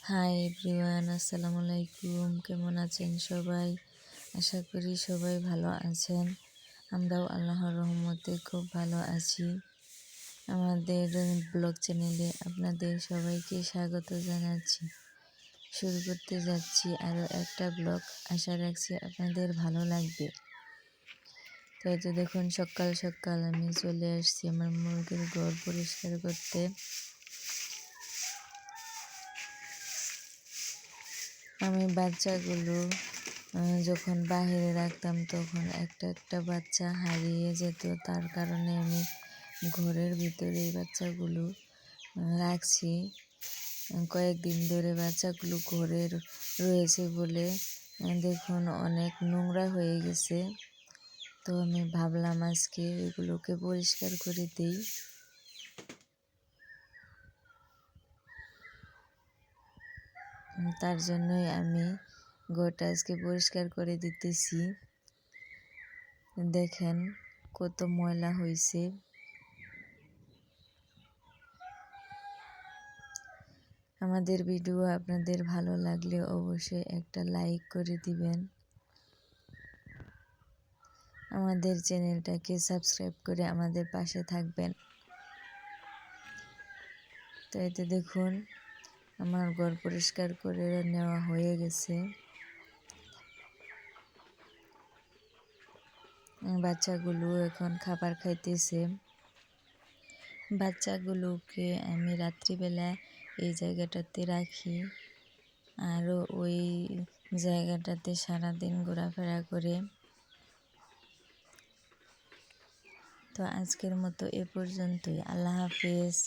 Hi everyone, আসসালামু আলাইকুম। কেমন আছেন সবাই? আশা করি সবাই ভালো আছেন। আমরাও আল্লাহর রহমতে খুব ভালো আছি। আমাদের ব্লগ চ্যানেলে আপনাদের সবাইকে স্বাগত জানাচ্ছি। শুরু করতে যাচ্ছি আরও একটা ব্লগ। আশা রাখছি আপনাদের ভালো লাগবে। তো দেখুন, সকাল সকাল আমি চলে আসছি আমার মুরগির ঘর পরিষ্কার করতে। আমি বাচ্চাগুলো যখন বাইরে রাখতাম তখন একটা একটা বাচ্চা হারিয়ে যেত। তার কারণে আমি ঘরের ভিতরে এই বাচ্চাগুলো রাখছি। কয়েকদিন ধরে বাচ্চাগুলো ঘরে রয়েছে বলে দেখুন অনেক নোংরা হয়ে গেছে। তো আমি ভাবলাম আজকে এগুলোকে পরিষ্কার করে দিই। তার জন্যই আমি ঘরটা আজকে পরিষ্কার করে দিতেছি। দেখেন কত ময়লা হয়েছে। আমাদের ভিডিও আপনাদের ভালো লাগলে অবশ্যই একটা লাইক করে দিবেন। আমাদের চ্যানেলটাকে সাবস্ক্রাইব করে আমাদের পাশে থাকবেন। তো এতে দেখুন আমার ঘর পরিষ্কার করে নেওয়া হয়ে গেছে। বাচ্চাগুলো এখন খাবার খাইতেছে। বাচ্চাগুলোকে আমি রাত্রিবেলা এই জায়গাটাতে রাখি, আরও ওই জায়গাটাতে সারাদিন ঘোরাফেরা করে। তো আজকের মতো এ পর্যন্তই। আল্লাহ হাফেজ।